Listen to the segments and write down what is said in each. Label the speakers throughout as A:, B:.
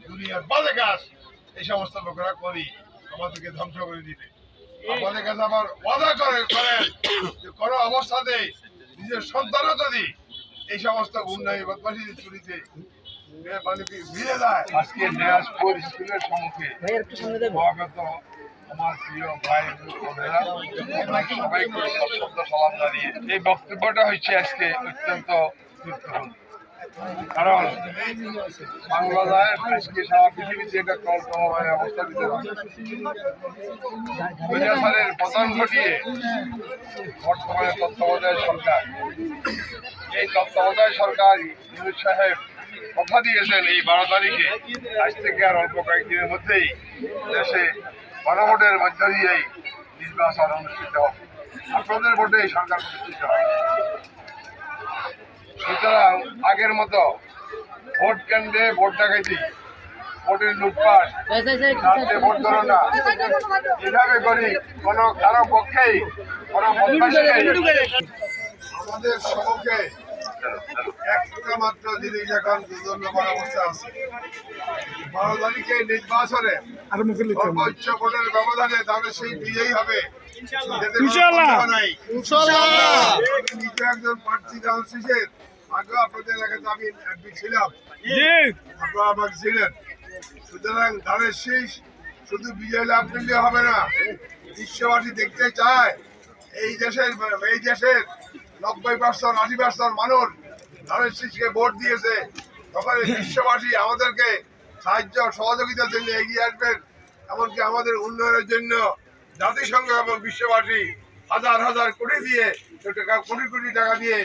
A: দুনিয়ার বাজে কাজ এই সমস্ত লোকেরা করি আমাদেরকে ধ্বংস করে দিবে। আমাদের কাছে আবার ওয়াদা করেন যে কোনো অবস্থাতে নিজের সন্তানও যদি এই সমস্ত উন্নয়ন বদমাশি চুরিতে ভিড়ে যায়। আজকে দিনাজপুর স্কুলের সম্মুখে স্বাগত আমার প্রিয় ভাই বোনেরা, সবাইকে সশব্দ সালাম জানিয়ে এই বক্তব্যটা হচ্ছে আজকে অত্যন্ত গুরুত্বপূর্ণ। কারণ বাংলাদেশ আজকে সারা পৃথিবীতে একটা কল্পনাময় অবস্থার ভিতরে স্বৈরাচারের পতন ঘটিয়ে বর্তমানে তত্ত্বাবধায়ক সরকার, এই তত্ত্বাবধায়ক সরকার ইউনূস সাহেব কথা দিয়েছেন এই 12 তারিখে আজ থেকে আর অল্প কয়েকদিনের মধ্যেই দেশে গণভোটের মধ্য দিয়েই নির্বাচন অনুষ্ঠিত হবে। আপনাদের ভোটে এই সরকার প্রতিষ্ঠিত হয়। সুতরাং আগের মতো ভোট কেন্দ্রে ভোট ডাকাইতি, ভোটের লুটপাট, ভোট গণনা এভাবে করি কোনো কারো পক্ষেই কোনো আমাদের সম্মুখে একটা মাত্র জিনিস এখন দুর্দণ্ডমান অবস্থা আছে। 12 তারিখে নির্বাচনে সর্বোচ্চ ভোটের ব্যবধানে তাহলে সেই বিজয়ী হবে। নিজে একজন প্রার্থী শেষের আগে আপনাদের এলাকাতে আমি এমপি ছিলাম, আপনারা আমাকে ছিলেন। সুতরাং ধানের শীষ শুধু বিজয় লাভ করলে হবে না, বিশ্ববাসী দেখতে চায় এই দেশের 90% 80% মানুষ ধানের শীষকে ভোট দিয়েছে। তখন বিশ্ববাসী আমাদেরকে সাহায্য সহযোগিতার জন্য এগিয়ে আসবেন। এমনকি আমাদের উন্নয়নের জন্য জাতিসংঘ এবং বিশ্ববাসী হাজার হাজার কোটি টাকা দিয়ে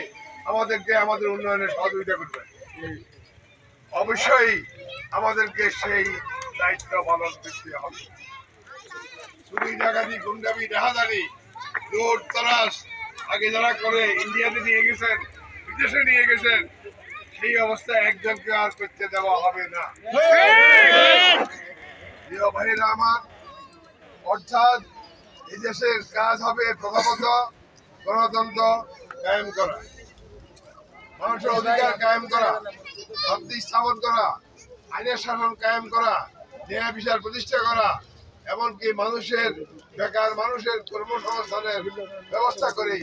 A: আমাদেরকে আমাদের উন্নয়নে সহযোগিতা করবেন। অবশ্যই আমাদেরকে সেই দায়িত্ব পালন করতে হবে। চুরি ডাকাতি গুন্ডামি রাহাজানি লুট তরাস আগে যারা করে ইন্ডিয়াতে নিয়ে গেছেন, বিদেশে নিয়ে গেছেন, সেই অবস্থা একজনকে আর করতে দেওয়া হবে না। প্রিয় ভাইরা আমার, অর্থাৎ এই দেশের কাজ হবে প্রথমত গণতন্ত্র কায়েম করা, মানুষের অধিকার কায়েম করা, শান্তি স্থাপন করা, আইনের শাসন কায়েম করা, ন্যায় বিচার প্রতিষ্ঠা করা, এমনকি মানুষের বেকার মানুষের কর্মসংস্থানের ব্যবস্থা করে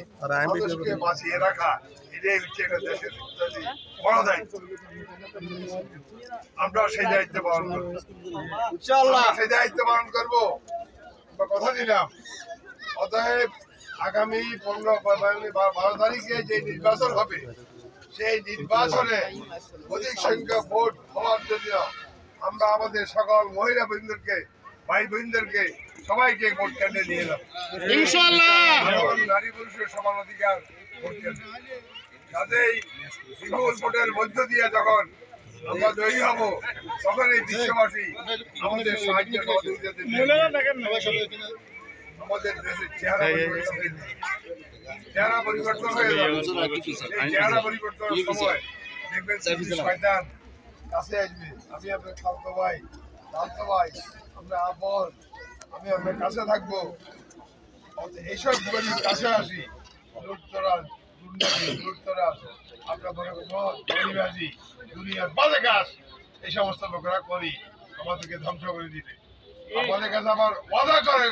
A: মানুষকে বাঁচিয়ে রাখা, এটাই হচ্ছে একটা দেশের বড় দায়িত্ব। আমরা সেই দায়িত্ব পালন করবো, সেই দায়িত্ব পালন করবো, কথা দিলাম। অতএব আগামী 12 তারিখে যে নির্বাচন হবে, সেই নির্বাচনে অধিক সংখ্যক ভোট হওয়ার জন্য আমরা আমাদের সকল মহিলা বন্ধুদেরকে, ভাই বোনদেরকে সবাইকে ভোট কেন্দ্রে নিয়ে এলাম। নারী পুরুষের সমান অধিকার ভোট কেন্দ্রে, কাজেই বিপুল ভোটের মধ্য দিয়ে যখন আমরা জয়ী হব, তখন এই বিশ্ববাসী আমাদের সাহায্য সহযোগিতা আমাদের দেশের চেহারা পরিবর্তন হয়ে যাবে। এই চেহারা পরিবর্তনের সময় দেখবেন শয়তান কাছে আসবে। আমি আপনার খালতো ভাই, আমরা আপন, আমি আপনার কাছে থাকবো। এইসব যদি কাছে আসি, আমরা মনে করি দুনিয়ার বাজে কাজ এই সমস্ত লোকেরা করি আমাদেরকে ধ্বংস করে দিবে। আমাদের কাছে আবার ওয়াদা করেন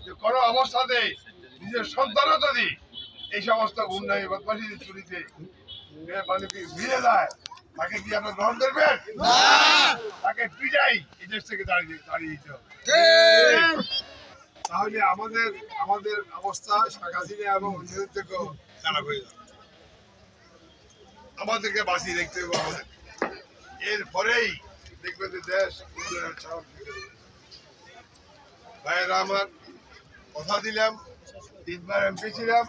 A: যে কোনো অবস্থাতে নিজের সন্তানও যদি এই সমস্ত উন্নয়ন বদমাশি চুরিতে ভিড়ে যায়, তাকে কি আমরা গ্রহণ করবেন? তাকে পিটাই এই দেশ থেকে দাঁড়িয়ে দিতে হবে। তাহলে আমাদের অবস্থা শেখ হাসিনা এবং অন্যদের থেকেও খারাপ হয়ে যাবে। আমাদেরকে বাঁচিয়ে দেখতে হবে। আমাদের এরপরেই দেখবেন যে দেশ উন্নয়নের চাপ। ভাইয়েরা আমার, কথা দিলাম, 3 বার এমপি ছিলাম,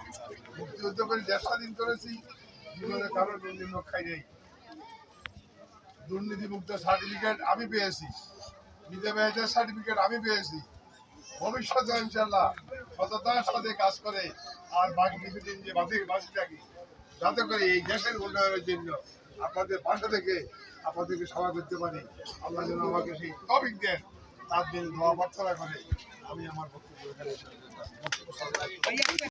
A: মুক্তিযুদ্ধ করে দেশ স্বাধীন করেছি, জীবনে কারো দুর্নীতি খাই নেই। দুর্নীতিমুক্ত সার্টিফিকেট আমি পেয়েছি, নিজে মেয়েদের সার্টিফিকেট আমি পেয়েছি। ভবিষ্যতে ইনশাল্লাহ সততার সাথে কাজ করে আর বাকি কিছুদিন যে বাঁচি থাকি, যাতে করে এই দেশের উন্নয়নের জন্য আপনাদের পাশে থেকে আপনাদেরকে সেবা করতে পারি। আল্লাহ যেন আমাকে সেই তৌফিক দেন। তার দিন দোয়া প্রার্থনা করে আমি আমার বক্তব্য